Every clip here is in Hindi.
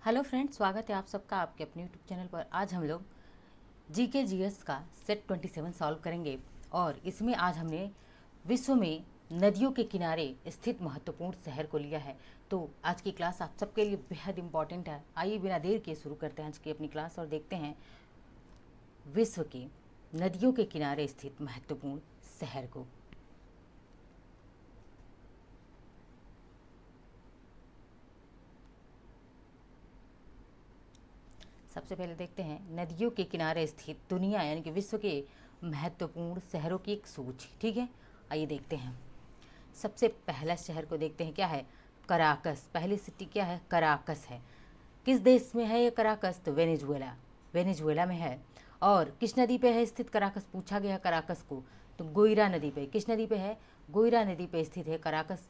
हेलो फ्रेंड्स, स्वागत है आप सबका आपके अपने यूट्यूब चैनल पर। आज हम लोग जीके जीएस का सेट 27 सॉल्व करेंगे और इसमें आज हमने विश्व में नदियों के किनारे स्थित महत्वपूर्ण शहर को लिया है। तो आज की क्लास आप सबके लिए बेहद इम्पॉर्टेंट है। आइए बिना देर किए शुरू करते हैं आज की अपनी क्लास और देखते हैं विश्व के नदियों के किनारे स्थित महत्वपूर्ण शहर को। सबसे पहले देखते हैं नदियों के किनारे स्थित दुनिया यानी कि विश्व के महत्वपूर्ण शहरों की एक सूची। ठीक है, आइए देखते हैं। सबसे पहला शहर को देखते हैं, क्या है? कराकस। पहली सिटी क्या है? कराकस है। किस देश में है ये कराकस? तो वेनेजुएला, वेनेजुएला में है। और किस नदी पे है स्थित कराकस? पूछा गया कराकस को, तो गोइरा नदी पे। किस नदी पे है? गोइरा नदी पे स्थित है कराकस।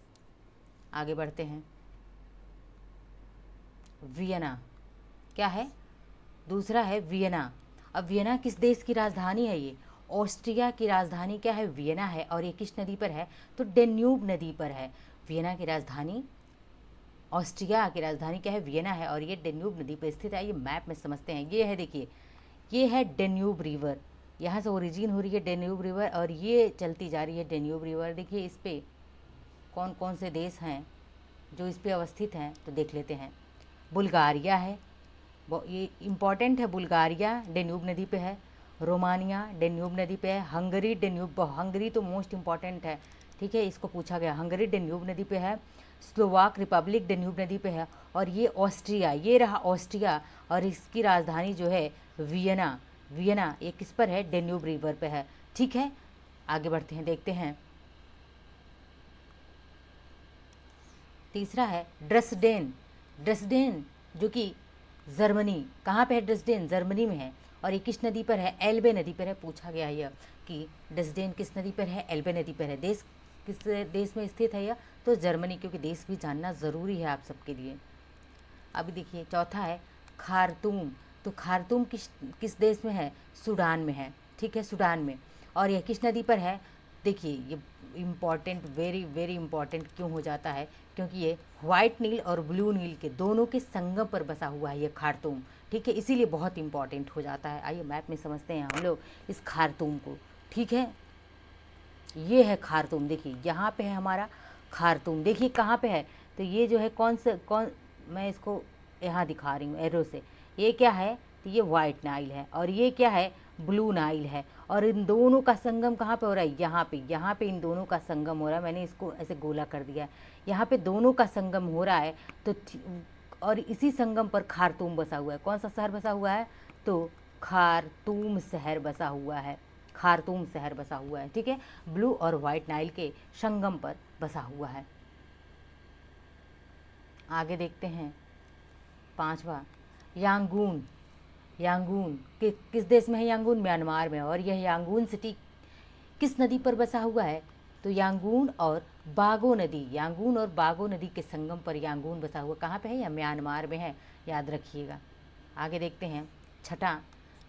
आगे बढ़ते हैं। वियना, क्या है? दूसरा है वियना। अब वियना किस देश की राजधानी है? ये ऑस्ट्रिया की राजधानी क्या है? वियना है। और ये किस नदी पर है? तो डेन्यूब नदी पर है। वियना की राजधानी, ऑस्ट्रिया की राजधानी क्या है? वियना है और ये डेन्यूब नदी पर स्थित है। ये मैप में समझते हैं। ये है, देखिए, ये है डेन्यूब रिवर। यहाँ से ओरिजिन हो रही है डेन्यूब रिवर और ये चलती जा रही है डेन्यूब रिवर। देखिए इस पे कौन कौन से देश हैं जो इस पे अवस्थित हैं, तो देख लेते हैं। बुल्गारिया है, ये इम्पॉर्टेंट है। बुल्गारिया डेन्यूब नदी पे है। रोमानिया डेन्यूब नदी पे है। हंगरी डेन्यूब, हंगरी तो मोस्ट इम्पॉर्टेंट है, ठीक है, इसको पूछा गया। हंगरी डेन्यूब नदी पे है। स्लोवाक रिपब्लिक डेन्यूब नदी पे है। और ये ऑस्ट्रिया, ये रहा ऑस्ट्रिया और इसकी राजधानी जो है वियना। वियना ये किस पर है? डेन्यूब रिवर पे है। ठीक है, आगे बढ़ते हैं, देखते हैं। तीसरा है ड्रेसडेन। ड्रेसडेन जो कि जर्मनी, कहाँ पे है? ड्रेसडेन जर्मनी में है। और ये किस नदी पर है? एल्बे नदी पर है। पूछा गया यह कि ड्रेसडेन किस नदी पर है? एल्बे नदी पर है। देश किस देश में स्थित है यह? तो जर्मनी, क्योंकि देश भी जानना ज़रूरी है आप सबके लिए। अभी देखिए चौथा है खार्तूम। तो खार्तूम किस किस देश में है? सूडान में है। ठीक है, सूडान में। और यह किस नदी पर है? देखिए ये इम्पॉर्टेंट, वेरी वेरी इम्पॉर्टेंट क्यों हो जाता है? क्योंकि ये वाइट नील और ब्लू नील के दोनों के संगम पर बसा हुआ है ये खार्तूम। ठीक है, इसीलिए बहुत इंपॉर्टेंट हो जाता है। आइए मैप में समझते हैं हम लोग इस खार्तूम को। ठीक है, ये है खार्तूम। देखिए यहाँ पे है हमारा खार्तूम। देखिए कहाँ पे है? तो ये जो है कौन, मैं इसको यहाँ दिखा रही हूँ एरो से। ये क्या है? तो ये वाइट नाइल है और ये क्या है? ब्लू नाइल है। और इन दोनों का संगम कहाँ पे हो रहा है? यहाँ पे इन दोनों का संगम हो रहा है। मैंने इसको ऐसे गोला कर दिया है। यहाँ पे दोनों का संगम हो रहा है। तो और इसी संगम पर खार्तूम बसा हुआ है। कौन सा शहर बसा हुआ है? तो खार्तूम शहर बसा हुआ है। खार्तूम शहर बसा हुआ है। ठीक है, ब्लू और वाइट नाइल के संगम पर बसा हुआ है। आगे देखते हैं पांचवा, यांगून। यांगून किस देश में है? यांगून म्यांमार में। और यह यांगून सिटी किस नदी पर बसा हुआ है? तो यांगून और बागो नदी, यांगून और बागो नदी के संगम पर यांगून बसा हुआ। कहाँ पे है? या म्यांमार में है, याद रखिएगा। आगे देखते हैं छठा,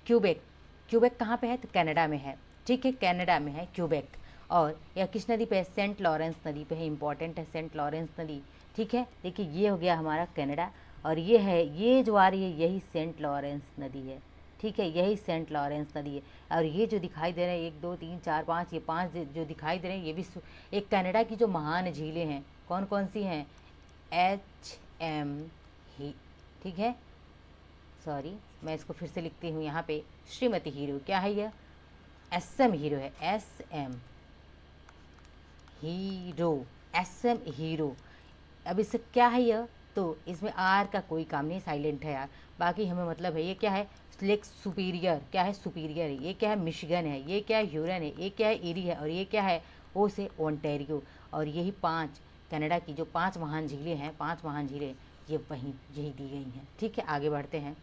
क्यूबेक। क्यूबेक कहाँ पे है? तो कनाडा में है। ठीक है, कनाडा में है क्यूबेक। और यह किस नदी पे है? सेंट लॉरेंस नदी पे है। इंपॉर्टेंट है सेंट लॉरेंस नदी। ठीक है, देखिए ये हो गया हमारा कनाडा और ये है, ये जो आ रही है यही सेंट लॉरेंस नदी है। ठीक है, यही सेंट लॉरेंस नदी है। और ये जो दिखाई दे रहे हैं 1 2 3 4 5, ये 5 जो दिखाई दे रहे हैं ये भी एक कनाडा की जो महान झीलें हैं। कौन कौन सी हैं? HM ही, ठीक है, सॉरी मैं इसको फिर से लिखती हूँ यहाँ पे। श्रीमती हीरो, क्या है यह? SM हीरो है। SM hero, SM hero. अब इससे क्या है यह? तो इसमें R का कोई काम नहीं, साइलेंट है यार। बाकी हमें मतलब है। ये क्या है? लेक सुपीरियर, क्या है? सुपीरियर है। ये क्या है? मिशिगन है। ये क्या है? ह्यूरन है। ये क्या है? एरी है। और ये क्या है? ओ से ओंटेरियो। और यही 5 कनाडा की जो 5 महान झीलें हैं, 5 महान झीलें, ये वहीं यही दी गई हैं। ठीक है, आगे बढ़ते हैं।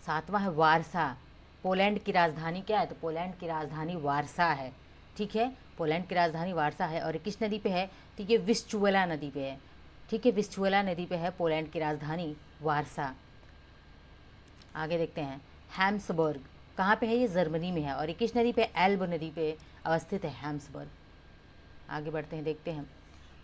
सातवां है वारसा। पोलैंड की राजधानी क्या है? तो पोलैंड की राजधानी वारसा है। ठीक है, पोलैंड की राजधानी वारसा है। और किस नदी पे है? तो ये विस्चुवला नदी पे है। ठीक है, विस्चुवला नदी पे है पोलैंड की राजधानी वारसा। आगे देखते हैं हैम्सबर्ग। कहाँ पे है? ये जर्मनी में है। और ये किस नदी पे? एल्ब नदी पे अवस्थित है हैम्सबर्ग। आगे बढ़ते हैं, देखते हैं।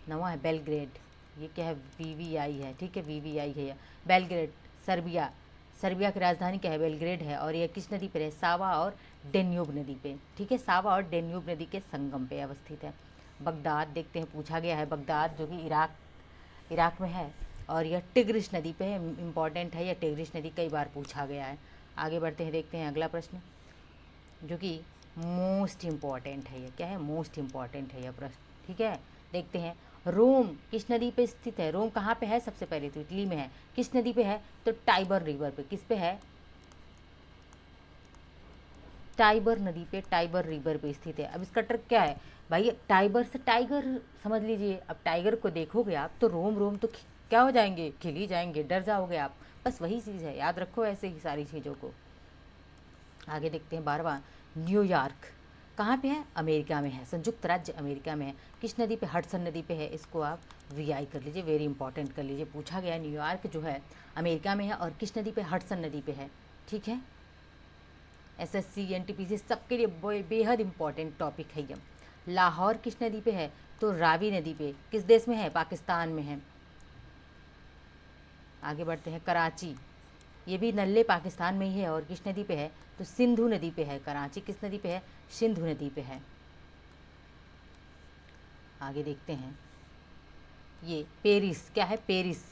नवा है बेलग्रेड। ये क्या है, VVI है, ठीक है, VVI है। बेलग्रेड, सर्बिया, सर्बिया की राजधानी क्या है, बेलग्रेड है। और ये किस नदी पर है, सावा और डेन्यूब नदी पे, ठीक है, सावा और डेन्यूब नदी के संगम पे अवस्थित है। बगदाद देखते हैं, पूछा गया है, बगदाद जो कि इराक में है और यह टिग्रिस नदी पे है, इम्पॉर्टेंट है, यह टिग्रिस नदी कई बार पूछा गया है। आगे बढ़ते हैं, देखते हैं अगला प्रश्न जो कि मोस्ट इम्पॉर्टेंट है। यह क्या है, मोस्ट इम्पॉर्टेंट है यह प्रश्न, ठीक है। देखते हैं, रोम किस नदी पे स्थित है, रोम कहाँ पे है, सबसे पहले तो इटली में है। किस नदी पे है, तो टाइबर रिवर पे। किस पे है, टाइबर नदी पे, टाइबर रिवर पे स्थित है। अब इसका ट्रिक क्या है भाई, टाइबर से टाइगर समझ लीजिए। अब टाइगर को देखोगे आप तो रोम रोम तो क्या हो जाएंगे, खिल ही जाएंगे, डर जाओगे आप। बस वही चीज़ है, याद रखो ऐसे ही सारी चीज़ों को। आगे देखते हैं 12वां, न्यूयॉर्क कहाँ पे है, अमेरिका में है, संयुक्त राज्य अमेरिका में है। किस नदी पे, हडसन नदी पे है। इसको आप VI कर लीजिए, वेरी इंपॉर्टेंट कर लीजिए। पूछा गया न्यूयॉर्क जो है अमेरिका में है और किस नदी पे, हडसन नदी पे है, ठीक है। SSC NTPC सबके लिए बेहद इंपॉर्टेंट टॉपिक है ये। लाहौर किस नदी पे है, तो रावी नदी पे। किस देश में है, पाकिस्तान में है। आगे बढ़ते हैं, कराची, ये भी नल्ले पाकिस्तान में ही है और किस नदी पे है, तो सिंधु नदी पे है। कराची किस नदी पे है, सिंधु नदी पे है। आगे देखते हैं, ये पेरिस क्या है, पेरिस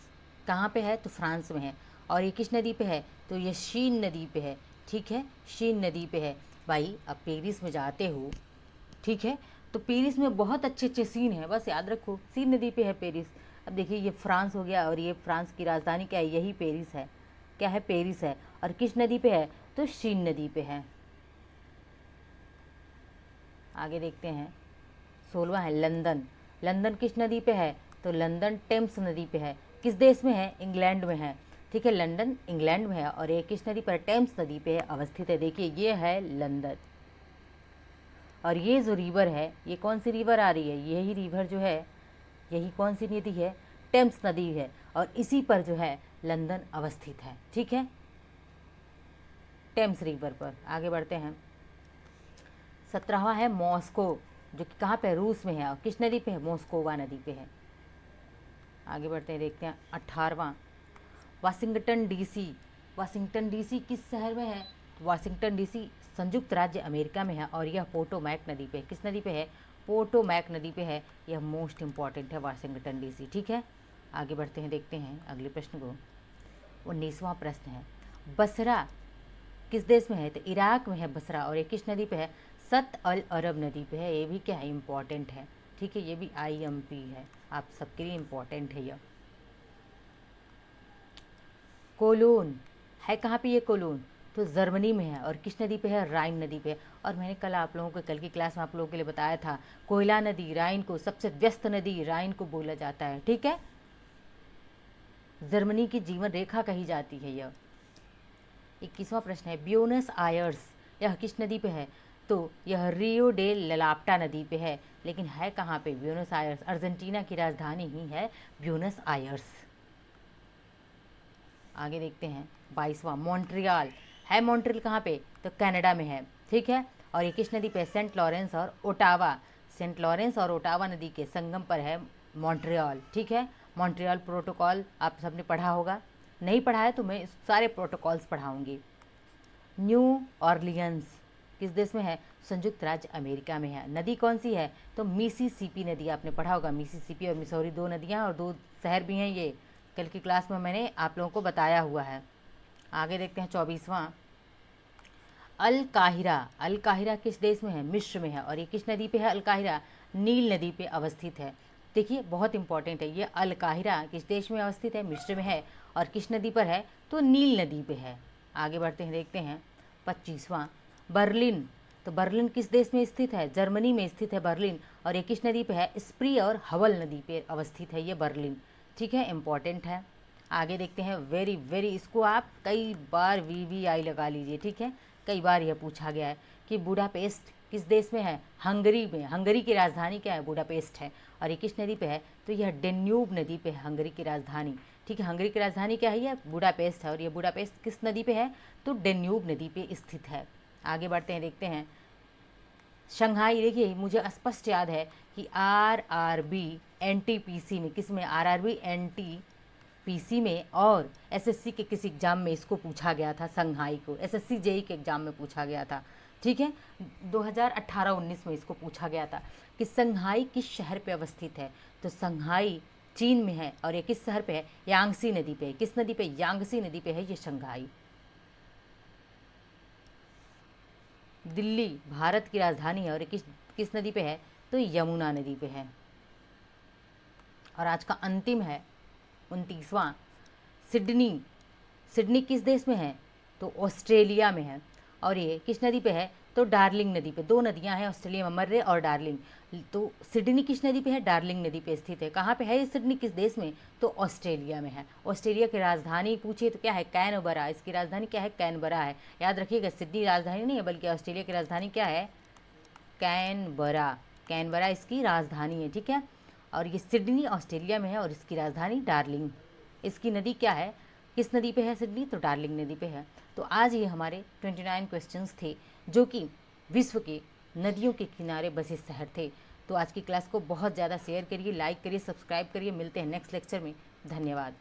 कहाँ पे है, तो फ्रांस में है। और ये किस नदी पे है, तो ये शीन नदी पे है, ठीक है, शीन नदी पे है। भाई अब पेरिस में जाते हो, ठीक है, तो पेरिस में बहुत अच्छे अच्छे सीन है, बस याद रखो सीन नदी पे है पेरिस। अब देखिए ये फ्रांस हो गया और ये फ्रांस की राजधानी क्या है, यही पेरिस है, क्या है, पेरिस है। और किस नदी पे है, तो शीन नदी पे है। आगे देखते हैं, 16वां है लंदन, लंदन किस नदी पे है, तो लंदन टेम्स नदी पे है। किस देश में है, इंग्लैंड में है, ठीक है, लंदन इंग्लैंड में है और ये किस नदी पर, टेम्स नदी पे अवस्थित है। देखिए ये है लंदन और ये जो रिवर है, ये कौन सी रिवर आ रही है, यही रिवर जो है, यही कौन सी नदी है, टेम्स नदी है और इसी पर जो है लंदन अवस्थित है, ठीक है, टेम्स रिवर पर। आगे बढ़ते हैं, 17वां है मॉस्को, जो कि कहाँ पे, रूस में है और किस नदी पे है, मॉस्कोवा नदी पे है। आगे बढ़ते हैं, देखते हैं 18वां, वाशिंगटन DC, वाशिंगटन DC किस शहर में है, वाशिंगटन DC संयुक्त राज्य अमेरिका में है और यह पोटोमैक नदी पे, किस नदी पे है, पोटोमैक नदी पे है। यह मोस्ट इंपॉर्टेंट है वाशिंगटन DC, ठीक है। आगे बढ़ते हैं, देखते हैं अगले प्रश्न को। 19वां प्रश्न है, बसरा किस देश में है, तो इराक में है बसरा और ये किस नदी पे है, सत अल अरब नदी पे है। ये भी क्या है, इम्पॉर्टेंट है, ठीक है, ये भी IMP है, आप सबके लिए इम्पॉर्टेंट है यह। कोलोन है कहाँ पे, ये कोलोन तो जर्मनी में है और किस नदी पे है, राइन नदी पे। और मैंने कल आप लोगों को, कल की क्लास में आप लोगों के लिए बताया था, कोयला नदी राइन को, सबसे व्यस्त नदी राइन को बोला जाता है, ठीक है, जर्मनी की जीवन रेखा कही जाती है यह। 21वां प्रश्न है, ब्यूनस आयर्स, यह किस नदी पे है, तो यह रियो डे ललाप्टा नदी पे है, लेकिन है कहाँ पे, ब्यूनस आयर्स, अर्जेंटीना की राजधानी ही है ब्यूनस आयर्स। आगे देखते हैं 22वां, मॉन्ट्रियल है, मॉन्ट्रियल कहाँ पे, तो कनाडा में है, ठीक है। और ये किस नदी पे, सेंट लॉरेंस और ओटावा, सेंट लॉरेंस और ओटावा नदी के संगम पर है मॉन्ट्रियल, ठीक है। मॉन्ट्रियल प्रोटोकॉल आप सबने पढ़ा होगा, नहीं पढ़ा है तो मैं इस सारे प्रोटोकॉल्स पढ़ाऊँगी। न्यू ऑर्लियंस किस देश में है, संयुक्त राज्य अमेरिका में है। नदी कौन सी है, तो मिसिसिपी नदी, आपने पढ़ा होगा, मिसिसिपी और मिसौरी दो नदियाँ और दो शहर भी हैं, ये कल की क्लास में मैंने आप लोगों को बताया हुआ है। आगे देखते हैं 24वां, अल काहिरा, अल काहिरा किस देश में है, मिस्र में है और ये किस नदी पे है, अल काहिरा नील नदी पे अवस्थित है। देखिए बहुत इंपॉर्टेंट है ये, अल काहिरा किस देश में अवस्थित है, मिस्र में है और किस नदी पर है, तो नील नदी पे है। आगे बढ़ते हैं, देखते हैं 25वां, बर्लिन, तो बर्लिन किस देश में स्थित है, जर्मनी में स्थित है बर्लिन और ये किस नदी पे है, स्प्री और हवल नदी पे अवस्थित है ये बर्लिन, ठीक है, इम्पॉर्टेंट है। आगे देखते हैं, वेरी वेरी, इसको आप कई बार VVI लगा लीजिए, ठीक है, कई बार यह पूछा गया है कि बुडापेस्ट किस देश में है, हंगरी में, हंगरी की राजधानी क्या है, बुडापेस्ट है और ये किस नदी पे है, तो यह डेन्यूब नदी पे है हंगरी की राजधानी, ठीक है, हंगरी की राजधानी क्या है, यह बुडापेस्ट है और ये बुडापेस्ट किस नदी पे है, तो डेन्यूब नदी पे स्थित है। आगे बढ़ते हैं, देखते हैं शंघाई, देखिए मुझे स्पष्ट याद है कि RRB NTPC में, किस में, RRB NTPC में, और SSC के किसी एग्ज़ाम में इसको पूछा गया था, संघाई को, SSC JEE के एग्ज़ाम में पूछा गया था, ठीक है। 2018-19 में इसको पूछा गया था कि संघाई किस शहर पे अवस्थित है। तो संघाई चीन में है और ये किस शहर पे है, यांगसी नदी पे। किस नदी पे, यांगसी नदी पे है ये संघाई। दिल्ली भारत की राजधानी है और ये किस नदी पे है, तो यमुना नदी पे है। और आज का अंतिम है 29वां, सिडनी। सिडनी किस देश में है, तो ऑस्ट्रेलिया में है। और ये किस नदी पे है, तो डार्लिंग नदी पे। दो नदियां हैं ऑस्ट्रेलिया में, मर्रे और डार्लिंग। तो सिडनी किस नदी पे है, डार्लिंग नदी पे स्थित है। कहाँ पे है ये सिडनी, किस देश में, तो ऑस्ट्रेलिया में है। ऑस्ट्रेलिया की राजधानी पूछिए तो क्या है, कैनबरा। इसकी राजधानी क्या है, कैनबरा है। याद रखिएगा, सिडनी राजधानी नहीं है बल्कि ऑस्ट्रेलिया की राजधानी क्या है, कैनबरा। कैनबरा इसकी राजधानी है, ठीक है। और ये सिडनी ऑस्ट्रेलिया में है और इसकी राजधानी डार्लिंग। इसकी नदी क्या है, किस नदी पे है सिडनी, तो डार्लिंग नदी पे है। तो आज ये हमारे 29 क्वेश्चंस थे जो कि विश्व के नदियों के किनारे बसे शहर थे। तो आज की क्लास को बहुत ज़्यादा शेयर करिए, लाइक करिए, सब्सक्राइब करिए। मिलते हैं नेक्स्ट लेक्चर में। धन्यवाद।